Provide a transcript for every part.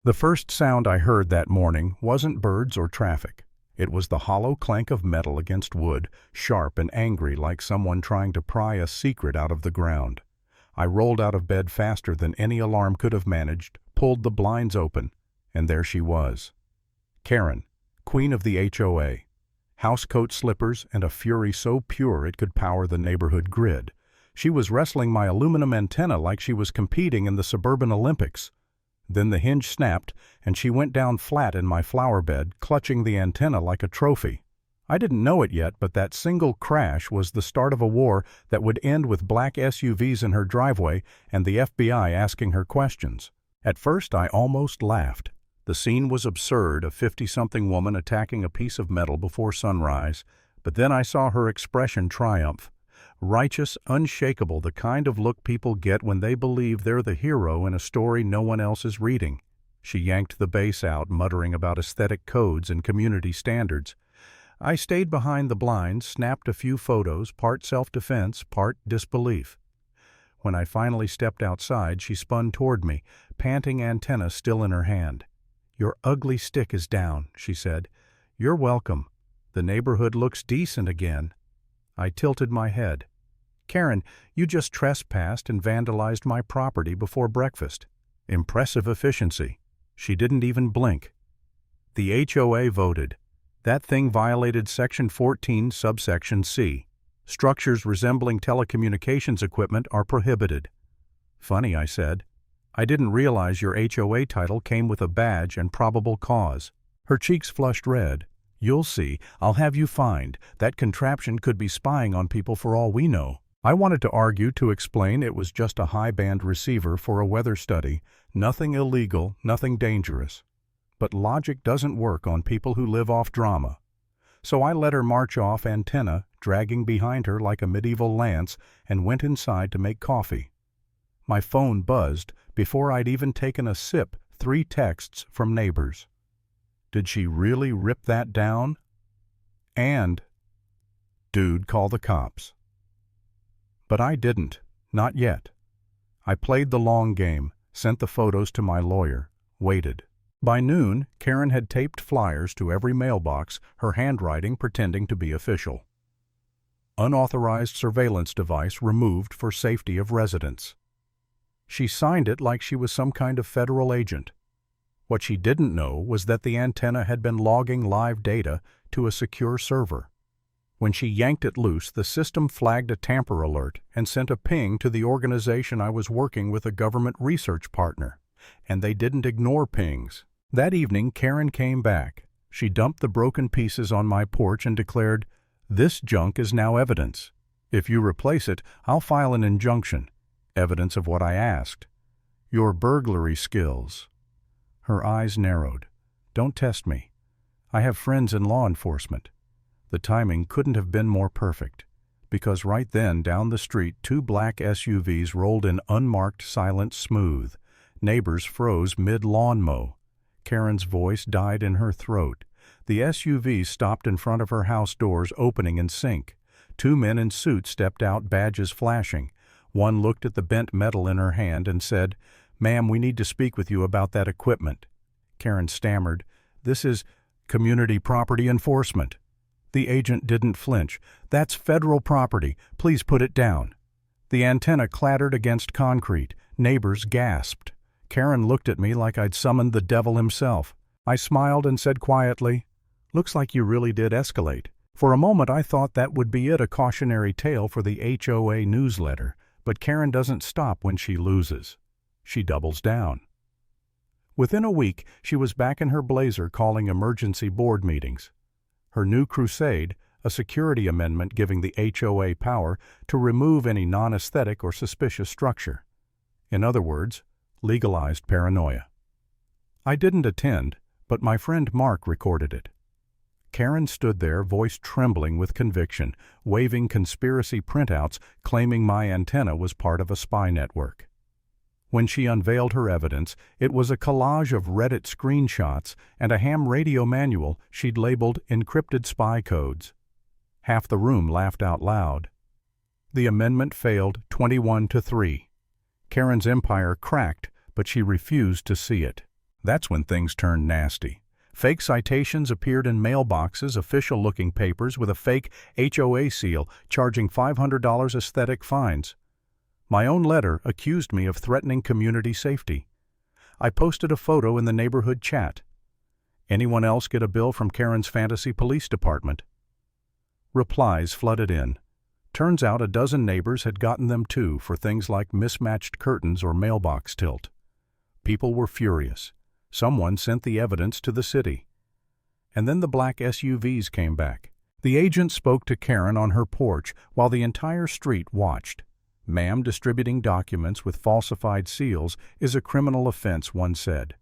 The first sound I heard that morning wasn't birds or traffic. It was the hollow clank of metal against wood, sharp and angry like someone trying to pry a secret out of the ground. I rolled out of bed faster than any alarm could have managed, pulled the blinds open, and there she was. Karen, queen of the HOA. Housecoat slippers and a fury so pure it could power the neighborhood grid. She was wrestling my aluminum antenna like she was competing in the suburban Olympics. Then the hinge snapped, and she went down flat in my flower bed, clutching the antenna like a trophy. I didn't know it yet, but that single crash was the start of a war that would end with black SUVs in her driveway and the FBI asking her questions. At first, I almost laughed. The scene was absurd, a 50-something woman attacking a piece of metal before sunrise, but then I saw her expression triumph. Righteous, unshakable, the kind of look people get when they believe they're the hero in a story no one else is reading. She yanked the bass out, muttering about aesthetic codes and community standards. I stayed behind the blinds, snapped a few photos, part self-defense, part disbelief. When I finally stepped outside, she spun toward me, panting antenna still in her hand. "Your ugly stick is down," she said. "You're welcome. The neighborhood looks decent again." I tilted my head. "Karen, you just trespassed and vandalized my property before breakfast." Impressive efficiency. She didn't even blink. The HOA voted. That thing violated Section 14, subsection C. Structures resembling telecommunications equipment are prohibited. "Funny," I said. "I didn't realize your HOA title came with a badge and probable cause." Her cheeks flushed red. "You'll see. I'll have you fined. That contraption could be spying on people for all we know." I wanted to argue to explain it was just a high-band receiver for a weather study, nothing illegal, nothing dangerous. But logic doesn't work on people who live off drama. So I let her march off antenna, dragging behind her like a medieval lance, and went inside to make coffee. My phone buzzed. Before I'd even taken a sip, 3 texts from neighbors. Did she really rip that down? And, "Dude, call the cops." But I didn't. Not yet. I played the long game, sent the photos to my lawyer, waited. By noon, Karen had taped flyers to every mailbox, her handwriting pretending to be official. "Unauthorized surveillance device removed for safety of residents." She signed it like she was some kind of federal agent. What she didn't know was that the antenna had been logging live data to a secure server. When she yanked it loose, the system flagged a tamper alert and sent a ping to the organization I was working with, a government research partner. And they didn't ignore pings. That evening, Karen came back. She dumped the broken pieces on my porch and declared, "This junk is now evidence. If you replace it, I'll file an injunction." Evidence of what I asked. "Your burglary skills." Her eyes narrowed. "Don't test me. I have friends in law enforcement." The timing couldn't have been more perfect, because right then, down the street, 2 black SUVs rolled in unmarked, silent, smooth. Neighbors froze mid-lawn mow. Karen's voice died in her throat. The SUV stopped in front of her house, doors opening in sync. 2 men in suits stepped out, badges flashing. One looked at the bent metal in her hand and said, "Ma'am, we need to speak with you about that equipment." Karen stammered, "This is community property enforcement." The agent didn't flinch. "That's federal property. Please put it down." The antenna clattered against concrete. Neighbors gasped. Karen looked at me like I'd summoned the devil himself. I smiled and said quietly, "Looks like you really did escalate." For a moment I thought that would be it, a cautionary tale for the HOA newsletter. But Karen doesn't stop when she loses. She doubles down. Within a week, she was back in her blazer calling emergency board meetings. Her new crusade, a security amendment giving the HOA power to remove any non-aesthetic or suspicious structure. In other words, legalized paranoia. I didn't attend, but my friend Mark recorded it. Karen stood there, voice trembling with conviction, waving conspiracy printouts claiming my antenna was part of a spy network. When she unveiled her evidence, it was a collage of Reddit screenshots and a ham radio manual she'd labeled encrypted spy codes. Half the room laughed out loud. The amendment failed 21-3. Karen's empire cracked, but she refused to see it. That's when things turned nasty. Fake citations appeared in mailboxes, official-looking papers with a fake HOA seal charging $500 aesthetic fines. My own letter accused me of threatening community safety. I posted a photo in the neighborhood chat. Anyone else get a bill from Karen's fantasy police department? Replies flooded in. Turns out a dozen neighbors had gotten them too for things like mismatched curtains or mailbox tilt. People were furious. Someone sent the evidence to the city. And then the black SUVs came back. The agent spoke to Karen on her porch while the entire street watched. "Ma'am, distributing documents with falsified seals is a criminal offense," one said.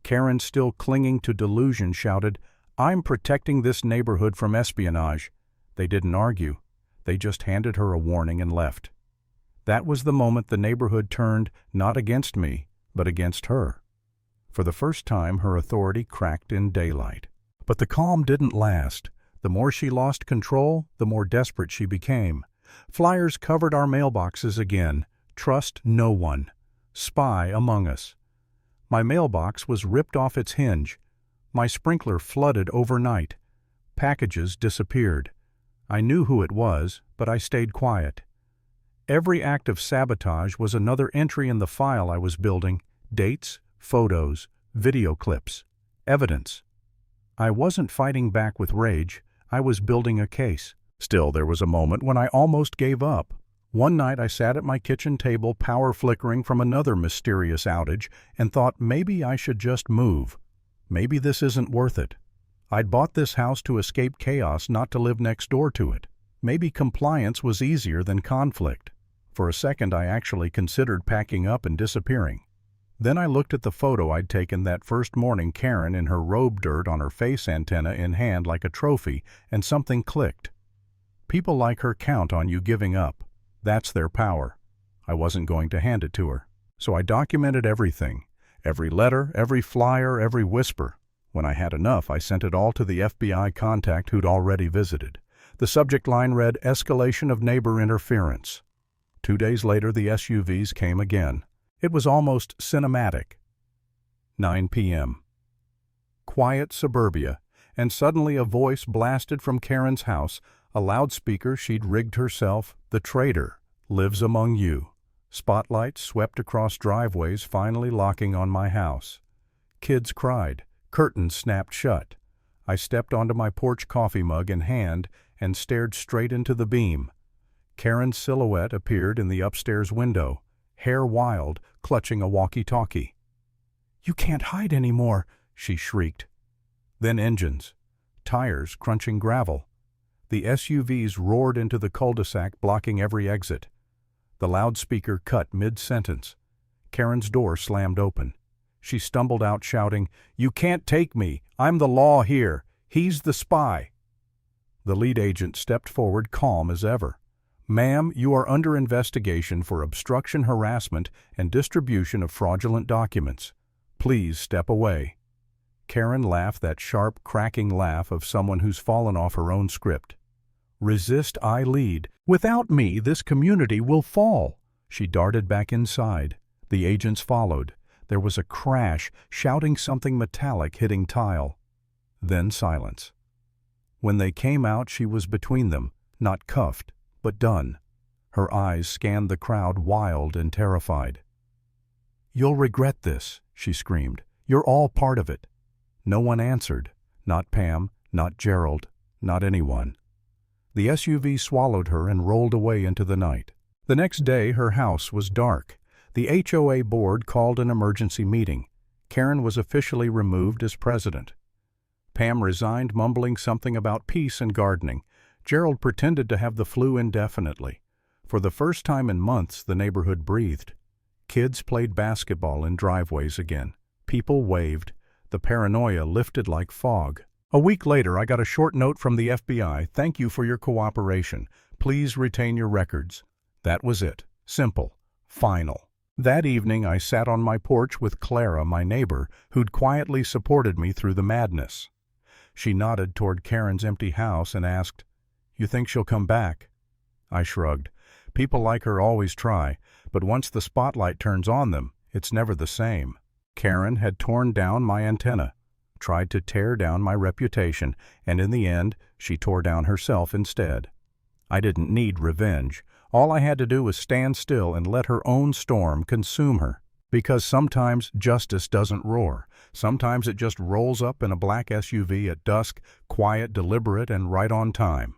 Karen, still clinging to delusion, shouted, "I'm protecting this neighborhood from espionage." They didn't argue. They just handed her a warning and left. That was the moment the neighborhood turned not against me, but against her. For the first time, her authority cracked in daylight. But the calm didn't last. The more she lost control, the more desperate she became. Flyers covered our mailboxes again. "Trust no one. Spy among us." My mailbox was ripped off its hinge. My sprinkler flooded overnight. Packages disappeared. I knew who it was, but I stayed quiet. Every act of sabotage was another entry in the file I was building: dates, photos, video clips, evidence. I wasn't fighting back with rage. I was building a case. Still, there was a moment when I almost gave up. One night I sat at my kitchen table, power flickering from another mysterious outage, and thought maybe I should just move. Maybe this isn't worth it. I'd bought this house to escape chaos, not to live next door to it. Maybe compliance was easier than conflict. For a second I actually considered packing up and disappearing. Then I looked at the photo I'd taken that first morning, Karen in her robe, dirt on her face, antenna in hand like a trophy, and something clicked. People like her count on you giving up. That's their power. I wasn't going to hand it to her. So I documented everything. Every letter, every flyer, every whisper. When I had enough, I sent it all to the FBI contact who'd already visited. The subject line read, "Escalation of neighbor interference." 2 days later, the SUVs came again. It was almost cinematic. 9 p.m. Quiet suburbia, and suddenly a voice blasted from Karen's house, a loudspeaker she'd rigged herself. "The traitor lives among you." Spotlights swept across driveways, finally locking on my house. Kids cried. Curtains snapped shut. I stepped onto my porch, coffee mug in hand, and stared straight into the beam. Karen's silhouette appeared in the upstairs window, hair wild, clutching a walkie-talkie. "You can't hide anymore," she shrieked. Then engines, tires crunching gravel. The SUVs roared into the cul-de-sac, blocking every exit. The loudspeaker cut mid-sentence. Karen's door slammed open. She stumbled out shouting, "You can't take me. I'm the law here. He's the spy." The lead agent stepped forward, calm as ever. "Ma'am, you are under investigation for obstruction, harassment, and distribution of fraudulent documents. Please step away." Karen laughed, that sharp, cracking laugh of someone who's fallen off her own script. "Resist, I lead. Without me, this community will fall." She darted back inside. The agents followed. There was a crash, shouting something metallic hitting tile. Then silence. When they came out, she was between them, not cuffed, but done. Her eyes scanned the crowd, wild and terrified. "You'll regret this," she screamed. "You're all part of it." No one answered. Not Pam, not Gerald, not anyone. The SUV swallowed her and rolled away into the night. The next day, her house was dark. The HOA board called an emergency meeting. Karen was officially removed as president. Pam resigned, mumbling something about peace and gardening. Gerald pretended to have the flu indefinitely. For the first time in months, the neighborhood breathed. Kids played basketball in driveways again. People waved. The paranoia lifted like fog. A week later, I got a short note from the FBI. "Thank you for your cooperation. Please retain your records." That was it. Simple. Final. That evening, I sat on my porch with Clara, my neighbor, who'd quietly supported me through the madness. She nodded toward Karen's empty house and asked, "You think she'll come back?" I shrugged. People like her always try, but once the spotlight turns on them, it's never the same. Karen had torn down my antenna, tried to tear down my reputation, and in the end, she tore down herself instead. I didn't need revenge. All I had to do was stand still and let her own storm consume her. Because sometimes justice doesn't roar. Sometimes it just rolls up in a black SUV at dusk, quiet, deliberate, and right on time.